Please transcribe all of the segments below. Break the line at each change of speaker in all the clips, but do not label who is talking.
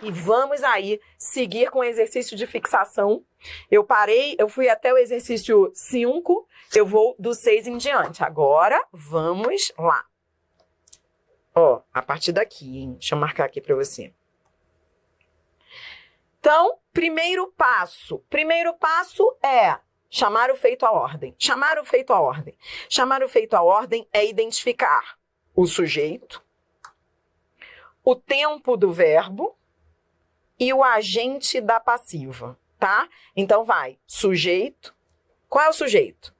E vamos aí seguir com o exercício de fixação. Eu parei, eu fui até o exercício 5, eu vou do 6 em diante. Agora, vamos lá. Ó, a partir daqui, hein? Deixa eu marcar aqui para você. Então, primeiro passo é chamar o feito à ordem. Chamar o feito à ordem. Chamar o feito à ordem é identificar o sujeito, o tempo do verbo e o agente da passiva, tá? Então vai, sujeito. Qual é o sujeito?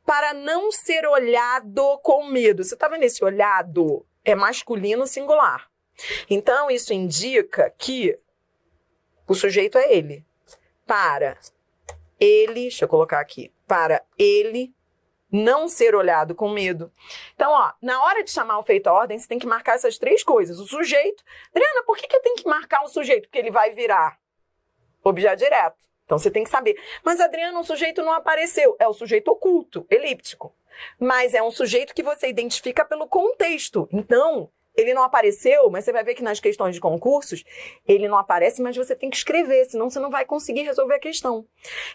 Para não ser olhado com medo. Você tá vendo esse olhado? É masculino singular. Então, isso indica que o sujeito é ele. Para ele, deixa eu colocar aqui, para ele não ser olhado com medo. Então, ó, na hora de chamar o feito à ordem, você tem que marcar essas três coisas. O sujeito. Adriana, por que eu tenho que marcar o sujeito? Porque ele vai virar objeto direto. Então, você tem que saber. Mas, Adriana, o sujeito não apareceu. É o sujeito oculto, elíptico. Mas é um sujeito que você identifica pelo contexto. Então, ele não apareceu, mas você vai ver que nas questões de concursos, ele não aparece, mas você tem que escrever, senão você não vai conseguir resolver a questão.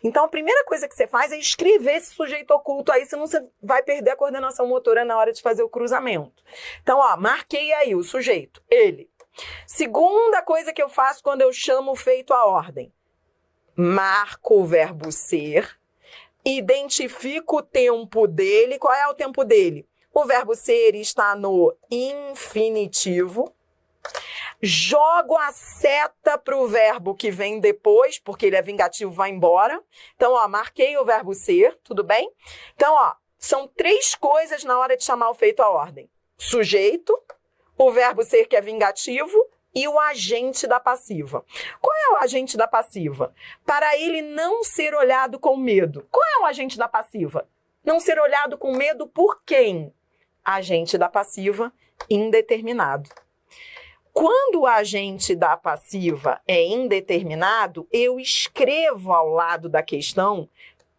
Então, a primeira coisa que você faz é escrever esse sujeito oculto aí, senão você vai perder a coordenação motora na hora de fazer o cruzamento. Então, ó, marquei aí o sujeito, ele. Segunda coisa que eu faço quando eu chamo o feito à ordem. Marco o verbo ser, identifico o tempo dele. Qual é o tempo dele? O verbo ser está no infinitivo. Jogo a seta para o verbo que vem depois, porque ele é vingativo, vai embora. Então, ó, marquei o verbo ser, tudo bem? Então, ó, são três coisas na hora de chamar o feito à ordem. Sujeito, o verbo ser que é vingativo e o agente da passiva. Qual é o agente da passiva? Para ele não ser olhado com medo. Qual é o agente da passiva? Não ser olhado com medo por quem? Agente da passiva indeterminado. Quando o agente da passiva é indeterminado, eu escrevo ao lado da questão,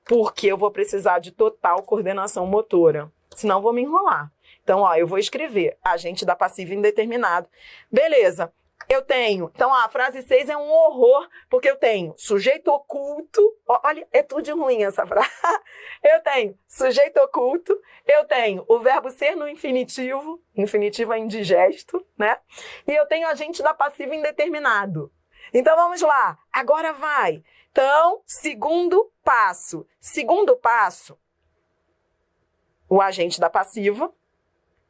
porque eu vou precisar de total coordenação motora, senão eu vou me enrolar. Então, ó, eu vou escrever agente da passiva indeterminado. Beleza. Eu tenho, então a frase 6 é um horror, porque eu tenho sujeito oculto, olha, é tudo de ruim essa frase. Eu tenho sujeito oculto, eu tenho o verbo ser no infinitivo é indigesto, né? E eu tenho agente da passiva indeterminado. Então vamos lá, agora vai. Então, segundo passo, o agente da passiva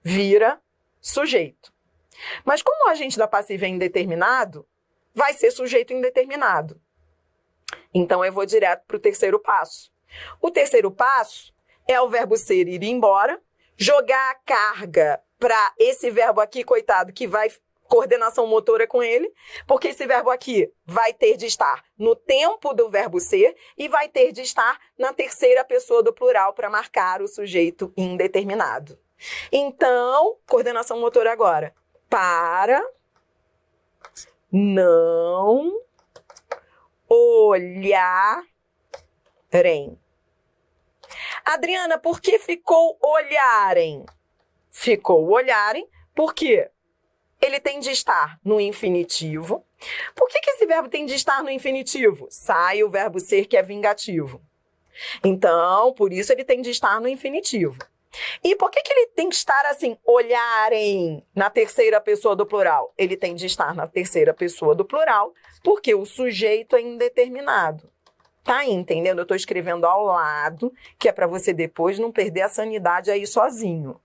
vira sujeito. Mas como o agente da passiva é indeterminado, vai ser sujeito indeterminado. Então, eu vou direto para o terceiro passo. O terceiro passo é o verbo ser ir embora, jogar a carga para esse verbo aqui, coitado, que vai coordenação motora com ele, porque esse verbo aqui vai ter de estar no tempo do verbo ser e vai ter de estar na terceira pessoa do plural para marcar o sujeito indeterminado. Então, coordenação motora agora. Para não olharem. Adriana, por que ficou olharem? Ficou olharem porque ele tem de estar no infinitivo. Por que esse verbo tem de estar no infinitivo? Sai o verbo ser que é vingativo. Então, por isso ele tem de estar no infinitivo. E por que ele tem que estar assim, olharem na terceira pessoa do plural? Ele tem de estar na terceira pessoa do plural, porque o sujeito é indeterminado. Tá aí, entendendo? Eu estou escrevendo ao lado, que é para você depois não perder a sanidade aí sozinho.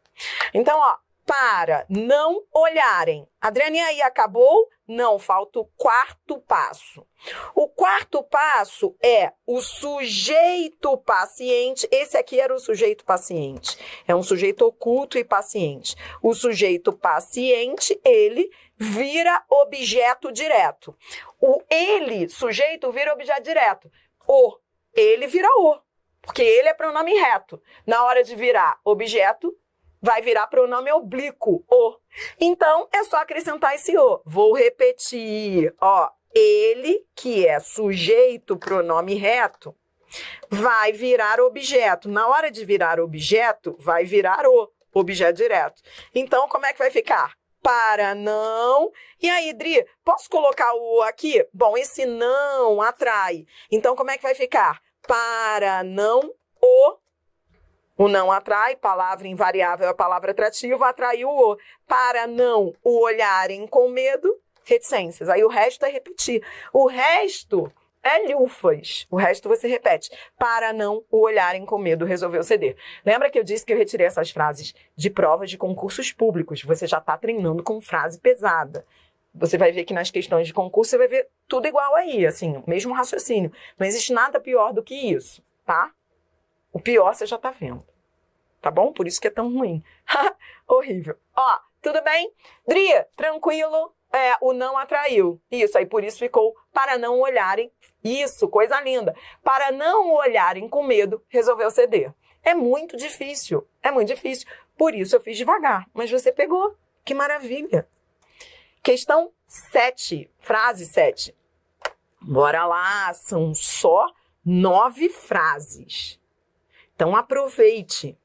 Então, ó, para não olharem. Adriane, aí acabou? Não, falta o quarto passo. O quarto passo é o sujeito paciente. Esse aqui era o sujeito paciente. É um sujeito oculto e paciente. O sujeito paciente, ele vira objeto direto. O ele, sujeito, vira objeto direto. O, ele vira o, porque ele é pronome reto. Na hora de virar objeto, vai virar pronome oblíquo, o. Então, é só acrescentar esse o. Vou repetir, ó. Ele, que é sujeito, pronome reto, vai virar objeto. Na hora de virar objeto, vai virar o, objeto direto. Então, como é que vai ficar? para não. E aí, Dri, posso colocar o aqui? Bom, esse não atrai. Então, como é que vai ficar? Para não o não atrai, palavra invariável é a palavra atrativa, atraiu o. Para não o olharem com medo, reticências. Aí o resto é repetir. O resto é lufas. O resto você repete. Para não o olharem com medo, resolveu ceder. Lembra que eu disse que eu retirei essas frases de provas de concursos públicos? Você já está treinando com frase pesada. Você vai ver que nas questões de concurso você vai ver tudo igual aí, assim, o mesmo raciocínio. Não existe nada pior do que isso, tá? O pior você já tá vendo, tá bom? Por isso que é tão ruim. Horrível. Ó, tudo bem? Dri, tranquilo, o não atraiu. Isso, aí por isso ficou para não olharem. Isso, coisa linda. Para não olharem com medo, resolveu ceder. É muito difícil, Por isso eu fiz devagar, mas você pegou. Que maravilha. Questão 7, frase 7. Bora lá, são só 9 frases. Então aproveite.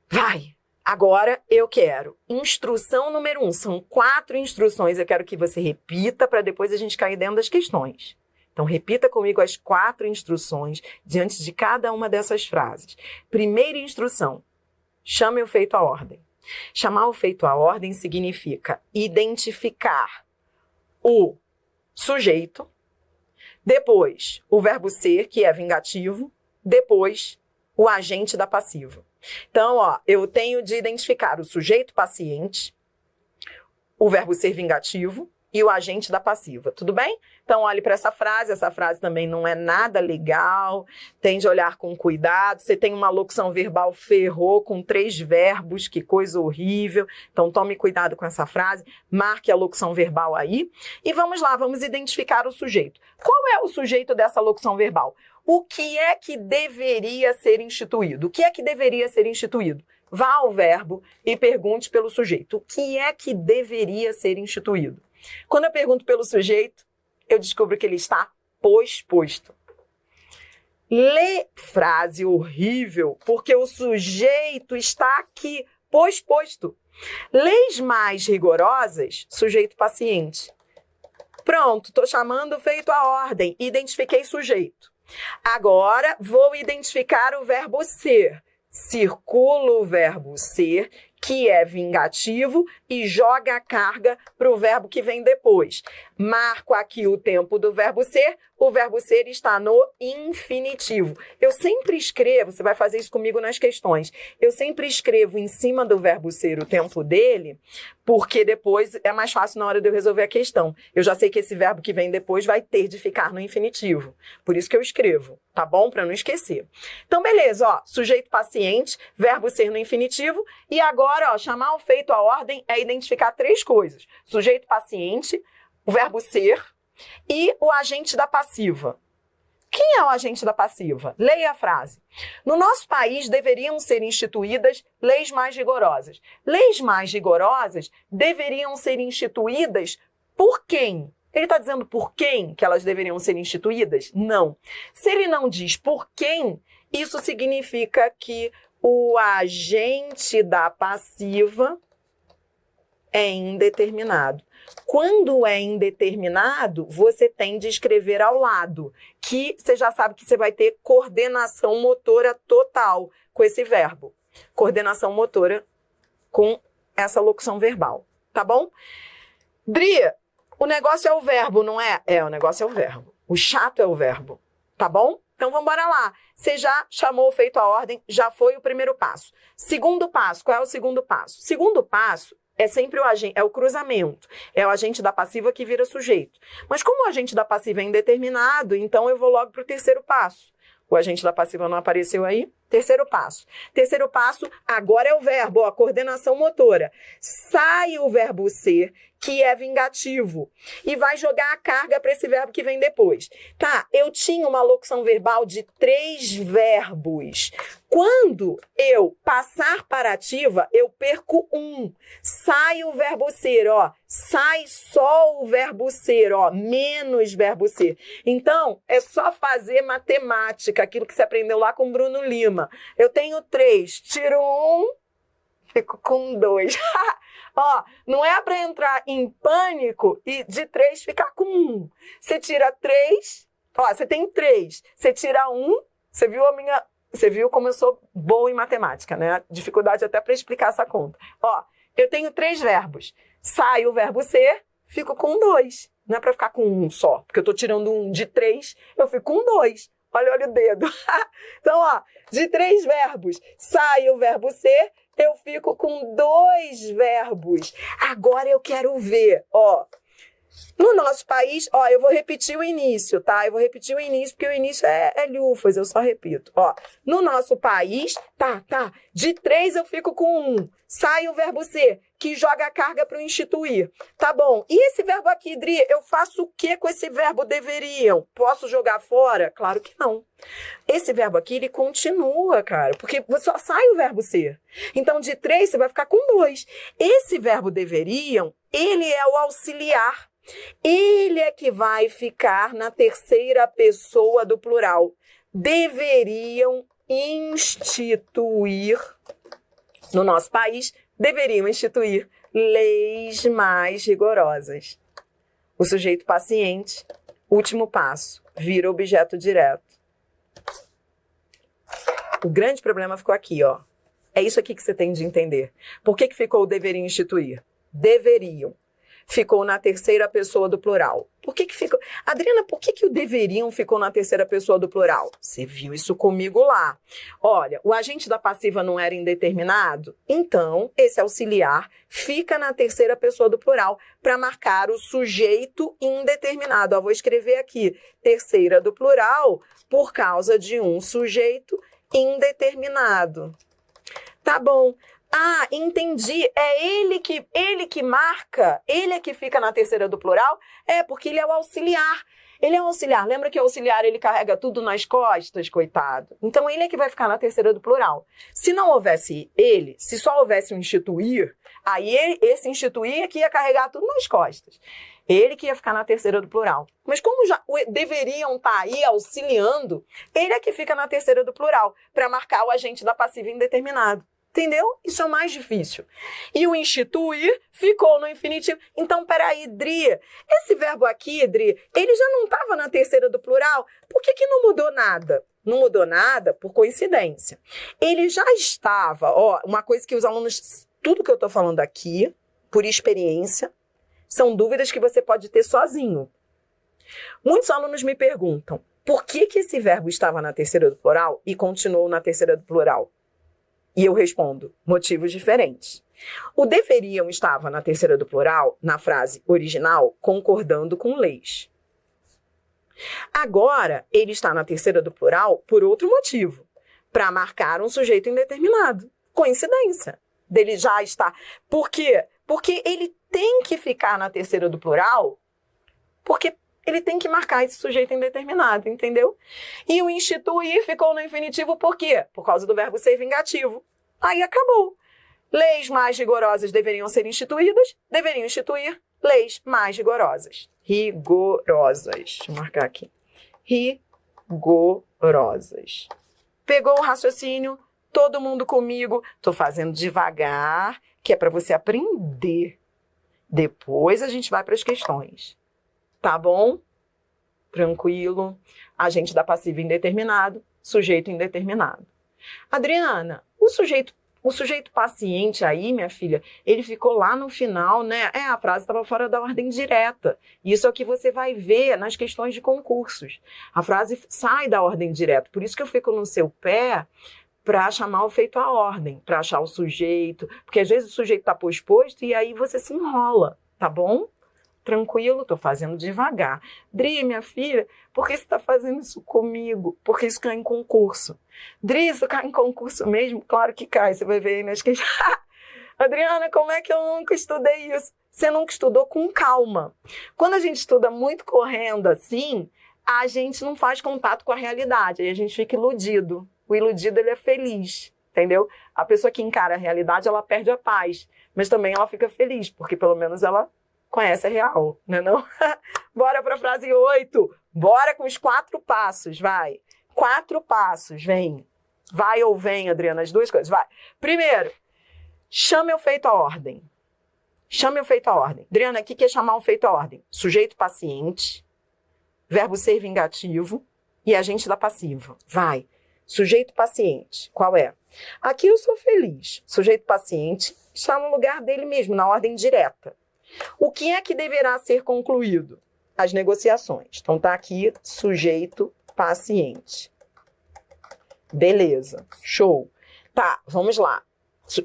Vai. Agora eu quero instrução número 1. São 4 instruções. Eu quero que você repita para depois a gente cair dentro das questões. Então repita comigo as 4 instruções diante de cada uma dessas frases. Primeira instrução. Chame o feito à ordem. Chamar o feito à ordem significa identificar o sujeito, depois o verbo ser, que é vingativo, depois o agente da passiva. Então, ó, eu tenho de identificar o sujeito paciente, o verbo ser vingativo e o agente da passiva, tudo bem? Então, olhe para essa frase também não é nada legal, tem de olhar com cuidado, você tem uma locução verbal ferrou com 3 verbos, que coisa horrível, então tome cuidado com essa frase, marque a locução verbal aí, e vamos lá, vamos identificar o sujeito. Qual é o sujeito dessa locução verbal? O que é que deveria ser instituído? O que é que deveria ser instituído? Vá ao verbo e pergunte pelo sujeito. O que é que deveria ser instituído? Quando eu pergunto pelo sujeito, eu descubro que ele está posposto. Lê frase horrível, porque o sujeito está aqui, posposto. Leis mais rigorosas, sujeito paciente. Pronto, estou chamando o feito à ordem, identifiquei sujeito. Agora, vou identificar o verbo ser. Circula o verbo ser, que é vingativo, e joga a carga para o verbo que vem depois. Marco aqui o tempo do verbo ser, o verbo ser está no infinitivo. Eu sempre escrevo, você vai fazer isso comigo nas questões, eu sempre escrevo em cima do verbo ser o tempo dele, porque depois é mais fácil na hora de eu resolver a questão. Eu já sei que esse verbo que vem depois vai ter de ficar no infinitivo. Por isso que eu escrevo, tá bom? Para não esquecer. Então, beleza, ó, sujeito paciente, verbo ser no infinitivo, e agora, ó, chamar o feito à ordem é identificar 3 coisas. Sujeito paciente, o verbo ser e o agente da passiva. Quem é o agente da passiva? Leia a frase. No nosso país deveriam ser instituídas leis mais rigorosas. Leis mais rigorosas deveriam ser instituídas por quem? Ele está dizendo por quem que elas deveriam ser instituídas? Não. Se ele não diz por quem, isso significa que o agente da passiva é indeterminado. Quando é indeterminado, você tem de escrever ao lado, que você já sabe que você vai ter coordenação motora total com esse verbo. Coordenação motora com essa locução verbal, tá bom? Dri, o negócio é o verbo, não é? O negócio é o verbo. O chato é o verbo, tá bom? Então, vamos embora lá. Você já chamou o feito à ordem, já foi o primeiro passo. Segundo passo, qual é o segundo passo? Segundo passo é sempre o cruzamento. É o agente da passiva que vira sujeito. Mas como o agente da passiva é indeterminado, então eu vou logo para o terceiro passo. O agente da passiva não apareceu aí? Terceiro passo. Terceiro passo, agora é o verbo, a coordenação motora. Sai o verbo ser, que é vingativo, e vai jogar a carga para esse verbo que vem depois. Tá, eu tinha uma locução verbal de 3 verbos. Quando eu passar para ativa, eu perco 1. Sai o verbo ser, ó. Sai só o verbo ser, ó. Menos verbo ser. Então, é só fazer matemática, aquilo que você aprendeu lá com Bruno Lima. Eu tenho 3, tiro 1, fico com 2. Ó, não é para entrar em pânico e de 3 ficar com 1. Você tira 3, ó, você tem 3. Você tira 1, você viu como eu sou boa em matemática, né? Dificuldade até para explicar essa conta. Ó, eu tenho 3 verbos. Sai o verbo ser, fico com 2. Não é para ficar com 1 só, porque eu tô tirando 1 de 3, eu fico com 2. Olha o dedo. Então, ó, de 3 verbos, sai o verbo ser, eu fico com 2 verbos. Agora eu quero ver, ó. No nosso país, ó, eu vou repetir o início, tá? Eu vou repetir o início, porque o início é lufas, eu só repito. Ó, no nosso país, tá. De 3 eu fico com 1. Sai o verbo ser, que joga a carga para o instituir. Tá bom. E esse verbo aqui, Dri, eu faço o que com esse verbo deveriam? Posso jogar fora? Claro que não. Esse verbo aqui, ele continua, cara, porque só sai o verbo ser. Então, de 3, você vai ficar com 2. Esse verbo deveriam, ele é o auxiliar. Ele é que vai ficar na terceira pessoa do plural. Deveriam instituir, no nosso país, deveriam instituir leis mais rigorosas. O sujeito paciente, último passo, vira objeto direto. O grande problema ficou aqui, ó. É isso aqui que você tem de entender. Por que ficou o deveriam instituir? Deveriam. Ficou na terceira pessoa do plural. Por que ficou? Adriana, por que o deveriam ficou na terceira pessoa do plural? Você viu isso comigo lá. Olha, o agente da passiva não era indeterminado? Então, esse auxiliar fica na terceira pessoa do plural para marcar o sujeito indeterminado. Ó, vou escrever aqui, terceira do plural, por causa de um sujeito indeterminado. Tá bom. Ah, entendi. É ele que marca? Ele é que fica na terceira do plural? É, porque ele é o auxiliar. Ele é o auxiliar. Lembra que o auxiliar, ele carrega tudo nas costas, coitado? Então, ele é que vai ficar na terceira do plural. Se não houvesse ele, se só houvesse um instituir, aí esse instituir é que ia carregar tudo nas costas. Ele que ia ficar na terceira do plural. Mas como já deveriam estar aí auxiliando, ele é que fica na terceira do plural, para marcar o agente da passiva indeterminado. Entendeu? Isso é o mais difícil. E o instituir ficou no infinitivo. Então, peraí, Dri, esse verbo aqui, Dri, ele já não estava na terceira do plural? Por que não mudou nada? Não mudou nada por coincidência. Ele já estava, ó, uma coisa que os alunos, tudo que eu estou falando aqui, por experiência, são dúvidas que você pode ter sozinho. Muitos alunos me perguntam, por que esse verbo estava na terceira do plural e continuou na terceira do plural? E eu respondo, motivos diferentes. O deveriam estava na terceira do plural, na frase original, concordando com leis. Agora, ele está na terceira do plural por outro motivo, para marcar um sujeito indeterminado. Coincidência dele já estar. Por quê? Porque ele tem que ficar na terceira do plural, porque ele tem que marcar esse sujeito indeterminado, entendeu? E o instituir ficou no infinitivo por quê? Por causa do verbo ser vingativo. Aí acabou. Leis mais rigorosas deveriam ser instituídas, deveriam instituir leis mais rigorosas. Rigorosas. Deixa eu marcar aqui. Rigorosas. Pegou o raciocínio? Todo mundo comigo? Tô fazendo devagar, que é para você aprender. Depois a gente vai para as questões. Tá bom? Tranquilo. Agente da passiva indeterminado, sujeito indeterminado. Adriana, o sujeito paciente aí, minha filha, ele ficou lá no final, né? A frase estava fora da ordem direta. Isso é o que você vai ver nas questões de concursos. A frase sai da ordem direta. Por isso que eu fico no seu pé para chamar o feito à ordem, para achar o sujeito, porque às vezes o sujeito está posposto e aí você se enrola, tá bom? Tranquilo, tô fazendo devagar. Dri, minha filha, por que você tá fazendo isso comigo? Porque isso cai em concurso. Dri, isso cai em concurso mesmo? Claro que cai, você vai ver aí nas questões. Adriana, como é que eu nunca estudei isso? Você nunca estudou com calma. Quando a gente estuda muito correndo assim, a gente não faz contato com a realidade, aí a gente fica iludido. O iludido, ele é feliz, entendeu? A pessoa que encara a realidade, ela perde a paz, mas também ela fica feliz, porque pelo menos ela conhece a real, né não? Bora para a frase 8. Bora com os 4 passos, vai. 4 passos, vem. Vai ou vem, Adriana, as duas coisas, vai. Primeiro, chame o feito à ordem. Chame o feito à ordem. Adriana, o que é chamar o feito à ordem? Sujeito paciente, verbo ser vingativo e agente da passiva. Vai. Sujeito paciente. Qual é? Aqui eu sou feliz. Sujeito paciente está no lugar dele mesmo, na ordem direta. O que é que deverá ser concluído? As negociações. Então tá aqui sujeito paciente. Beleza. Show. Tá, vamos lá.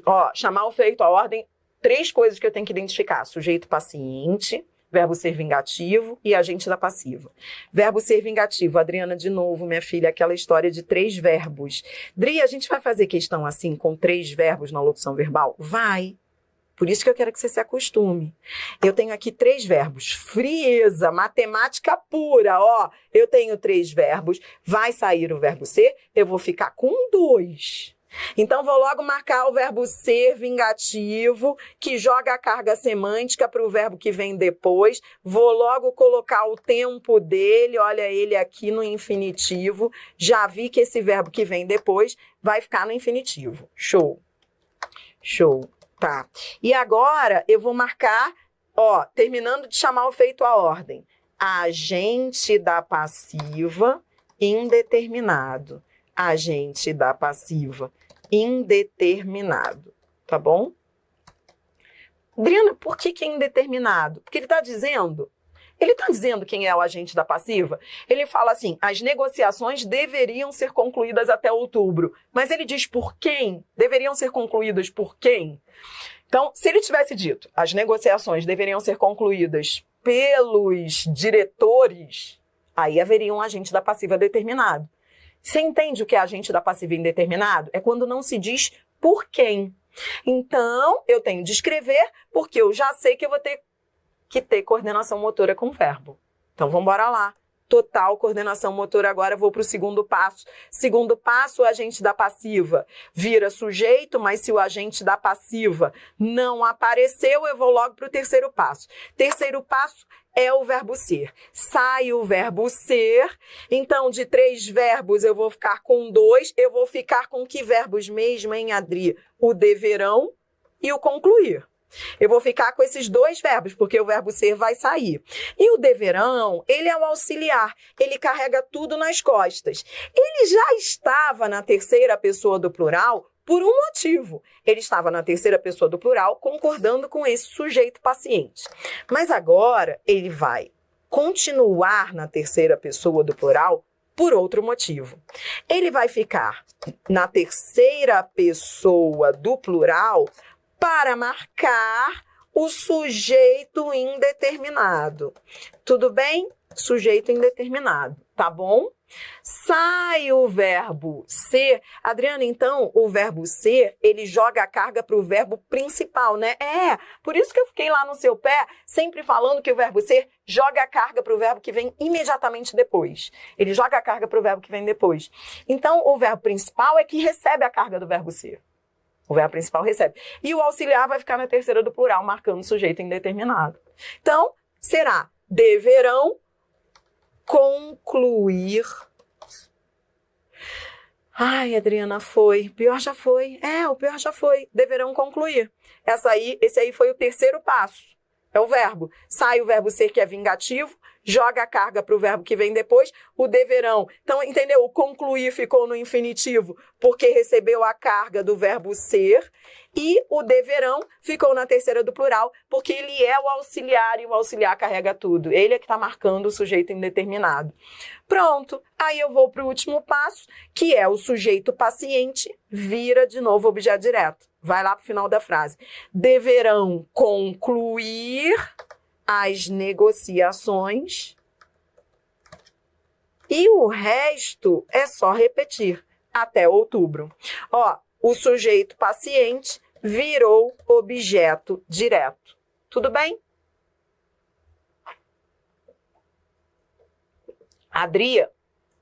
Ó, chamar o feito à ordem, 3 coisas que eu tenho que identificar. Sujeito paciente, verbo ser vingativo e agente da passiva. Verbo ser vingativo. Adriana, de novo, minha filha, aquela história de 3 verbos. Dri, a gente vai fazer questão assim, com 3 verbos na locução verbal? Vai. Por isso que eu quero que você se acostume. Eu tenho aqui 3 verbos. Frieza, matemática pura, ó. Eu tenho 3 verbos. Vai sair o verbo ser, eu vou ficar com 2. Então, vou logo marcar o verbo ser vingativo, que joga a carga semântica para o verbo que vem depois. Vou logo colocar o tempo dele, olha ele aqui no infinitivo. Já vi que esse verbo que vem depois vai ficar no infinitivo. Show. Show. Tá. E agora, eu vou marcar, ó, terminando de chamar o feito à ordem. Agente da passiva indeterminado. Agente da passiva indeterminado, tá bom? Adriana, por que é indeterminado? Porque ele está dizendo quem é o agente da passiva. Ele fala assim, as negociações deveriam ser concluídas até outubro, mas ele diz por quem? Deveriam ser concluídas por quem? Então, se ele tivesse dito, as negociações deveriam ser concluídas pelos diretores, aí haveria um agente da passiva determinado. Você entende o que é agente da passiva indeterminado? É quando não se diz por quem. Então, eu tenho de escrever porque eu já sei que eu vou ter que ter coordenação motora com o verbo. Então, vamos embora lá. Total coordenação motora. Agora vou para o segundo passo. Segundo passo, o agente da passiva vira sujeito, mas se o agente da passiva não apareceu, eu vou logo para o terceiro passo. Terceiro passo é o verbo ser. Sai o verbo ser, então de 3 verbos eu vou ficar com 2, eu vou ficar com que verbos mesmo, hein, Adri? O deverão e o concluir. Eu vou ficar com esses 2 verbos, porque o verbo ser vai sair. E o deverão, ele é o auxiliar, ele carrega tudo nas costas. Ele já estava na terceira pessoa do plural por um motivo. Ele estava na terceira pessoa do plural concordando com esse sujeito paciente. Mas agora ele vai continuar na terceira pessoa do plural por outro motivo. Ele vai ficar na terceira pessoa do plural para marcar o sujeito indeterminado. Tudo bem? Sujeito indeterminado, tá bom? Sai o verbo ser. Adriana, então, o verbo ser, ele joga a carga para o verbo principal, né? Por isso que eu fiquei lá no seu pé, sempre falando que o verbo ser joga a carga para o verbo que vem imediatamente depois. Ele joga a carga para o verbo que vem depois. Então, o verbo principal é que recebe a carga do verbo ser. O verbo principal recebe. E o auxiliar vai ficar na terceira do plural, marcando o sujeito indeterminado. Então, será deverão concluir. Ai, Adriana, foi. Pior já foi. O pior já foi. Deverão concluir. Esse aí foi o terceiro passo. É o verbo. Sai o verbo ser, que é vingativo, joga a carga para o verbo que vem depois, o deverão. Então, entendeu? O concluir ficou no infinitivo, porque recebeu a carga do verbo ser, e o deverão ficou na terceira do plural, porque ele é o auxiliar, e o auxiliar carrega tudo. Ele é que está marcando o sujeito indeterminado. Pronto. Aí eu vou para o último passo, que é o sujeito paciente, vira de novo objeto direto. Vai lá para o final da frase. Deverão concluir as negociações e o resto é só repetir até outubro. Ó, o sujeito paciente virou objeto direto. Tudo bem? Adria,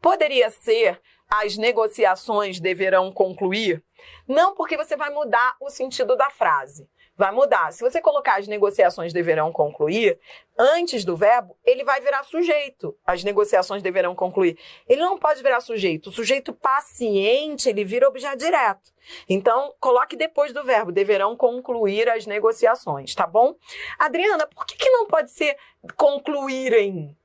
poderia ser as negociações deverão concluir? Não, porque você vai mudar o sentido da frase. vai mudar. Se você colocar as negociações deverão concluir, antes do verbo, ele vai virar sujeito. As negociações deverão concluir. Ele não pode virar sujeito. O sujeito paciente, ele vira objeto direto. Então, coloque depois do verbo, deverão concluir as negociações, tá bom? Adriana, por que não pode ser concluírem?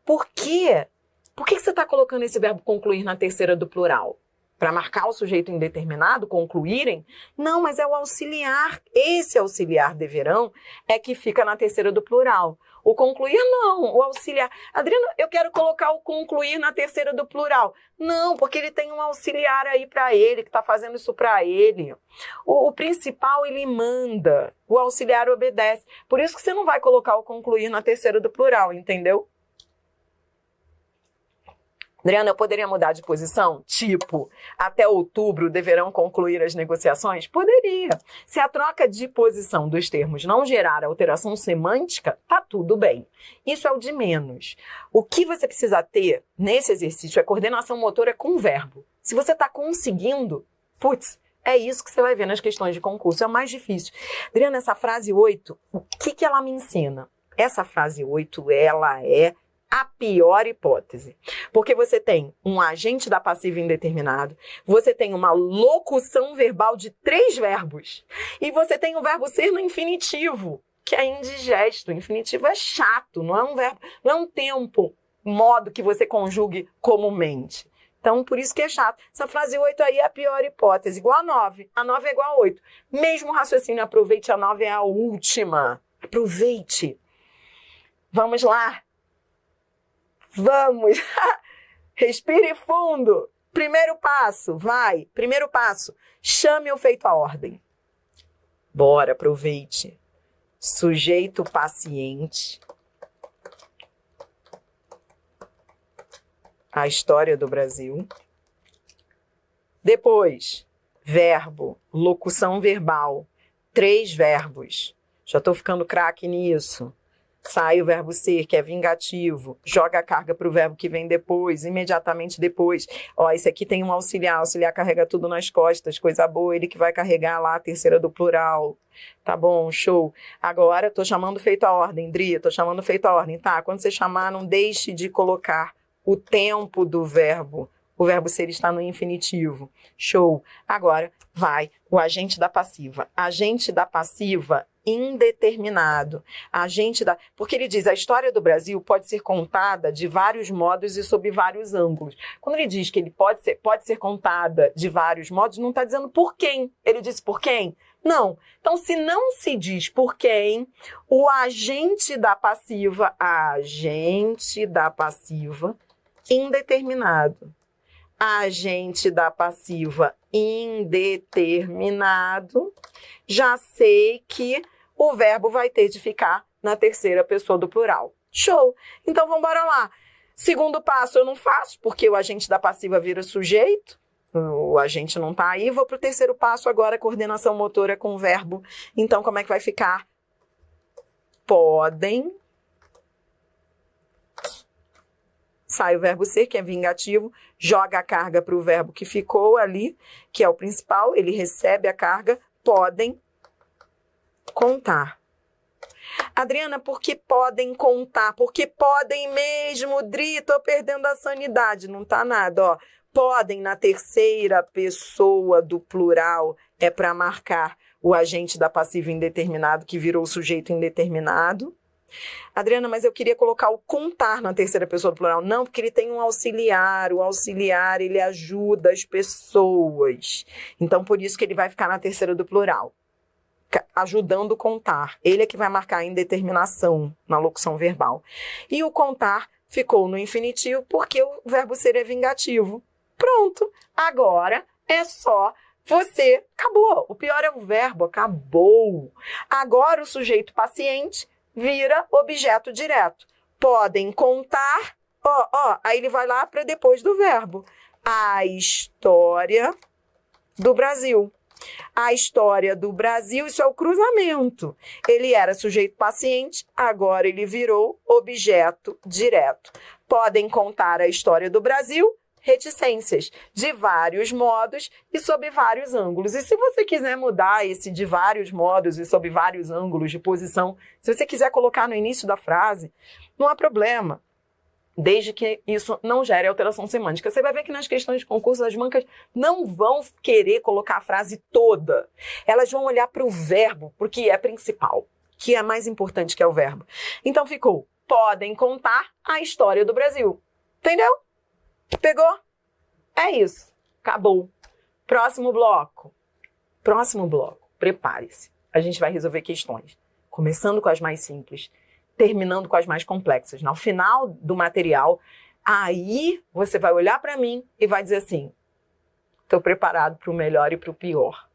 Por quê? Por que você está colocando esse verbo concluir na terceira do plural? Para marcar o sujeito indeterminado, concluírem? Não, mas é o auxiliar. Esse auxiliar deverão é que fica na terceira do plural. O concluir, não. O auxiliar. Adriana, eu quero colocar o concluir na terceira do plural. Não, porque ele tem um auxiliar aí para ele, que está fazendo isso para ele. O principal, ele manda. O auxiliar obedece. Por isso que você não vai colocar o concluir na terceira do plural, entendeu? Adriana, eu poderia mudar de posição? Tipo, até outubro deverão concluir as negociações? Poderia. Se a troca de posição dos termos não gerar alteração semântica, tá tudo bem. Isso é o de menos. O que você precisa ter nesse exercício é coordenação motora com o verbo. Se você está conseguindo, putz, é isso que você vai ver nas questões de concurso. É o mais difícil. Adriana, essa frase 8, o que ela me ensina? Essa frase 8, ela é a pior hipótese. Porque você tem um agente da passiva indeterminado, você tem uma locução verbal de 3 verbos, e você tem o verbo ser no infinitivo, que é indigesto. O infinitivo é chato, não é um verbo, não é um tempo, modo que você conjugue comumente. Então, por isso que é chato. Essa frase 8 aí é a pior hipótese, igual a 9. A 9 é igual a 8. Mesmo raciocínio, aproveite, a 9 é a última. Aproveite. Vamos lá. Vamos! Respire fundo. Primeiro passo, vai. Primeiro passo, chame o feito à ordem. Bora, aproveite. Sujeito paciente. A história do Brasil. Depois, verbo, locução verbal. 3 verbos. Já estou ficando craque nisso. Sai o verbo ser, que é vingativo, joga a carga para o verbo que vem depois, imediatamente depois. Ó, esse aqui tem um auxiliar, auxiliar carrega tudo nas costas, coisa boa, ele que vai carregar lá a terceira do plural. Tá bom, show. Agora, tô chamando feito a ordem, Dri, tô chamando feito a ordem, tá? Quando você chamar, não deixe de colocar o tempo do verbo. O verbo ser está no infinitivo. Show. Agora, vai o agente da passiva. Agente da passiva indeterminado. Porque ele diz, a história do Brasil pode ser contada de vários modos e sob vários ângulos. Quando ele diz que ele pode ser contada de vários modos, não está dizendo por quem. Ele disse por quem? Não. Então, se não se diz por quem, o agente da passiva, indeterminado. Agente da passiva indeterminado, já sei que o verbo vai ter de ficar na terceira pessoa do plural. Show! Então, vamos embora lá. Segundo passo eu não faço, porque o agente da passiva vira sujeito. O agente não está aí. Vou para o terceiro passo agora, coordenação motora com o verbo. Então, como é que vai ficar? Podem. Sai o verbo ser, que é vingativo, joga a carga para o verbo que ficou ali, que é o principal, ele recebe a carga, podem contar. Adriana, por que podem contar? Porque podem mesmo, Dri, tô perdendo a sanidade. Não tá nada, ó. Podem na terceira pessoa do plural é para marcar o agente da passiva indeterminado que virou o sujeito indeterminado. Adriana, mas eu queria colocar o contar na terceira pessoa do plural. Não, porque ele tem um auxiliar. O auxiliar, ele ajuda as pessoas. Então, por isso que ele vai ficar na terceira do plural. Ajudando o contar. Ele é que vai marcar a indeterminação na locução verbal. E o contar ficou no infinitivo porque o verbo ser é vingativo. Pronto. Agora é só você. Acabou. O pior é o verbo. Acabou. Agora o sujeito paciente vira objeto direto. Podem contar, aí ele vai lá para depois do verbo. A história do Brasil. A história do Brasil, isso é o cruzamento. Ele era sujeito paciente, agora ele virou objeto direto. Podem contar a história do Brasil, reticências, de vários modos e sob vários ângulos. E se você quiser mudar esse de vários modos e sob vários ângulos de posição, se você quiser colocar no início da frase, não há problema, desde que isso não gere alteração semântica. Você vai ver que nas questões de concurso as bancas não vão querer colocar a frase toda. Elas vão olhar para o verbo, porque é principal, que é mais importante que é o verbo. Então ficou, podem contar a história do Brasil. Entendeu? Pegou? É isso. Acabou. Próximo bloco. Próximo bloco. Prepare-se. A gente vai resolver questões. Começando com as mais simples, terminando com as mais complexas. No final do material, aí você vai olhar para mim e vai dizer assim, estou preparado para o melhor e para o pior.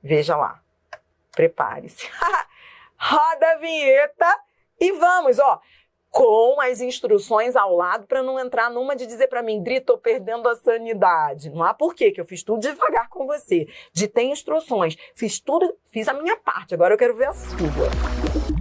Veja lá. Prepare-se. Roda a vinheta e vamos, ó. Com as instruções ao lado para não entrar numa de dizer para mim, Dri, tô perdendo a sanidade. Não há porquê, que eu fiz tudo devagar com você. De ter instruções. Fiz tudo, fiz a minha parte. Agora eu quero ver a sua.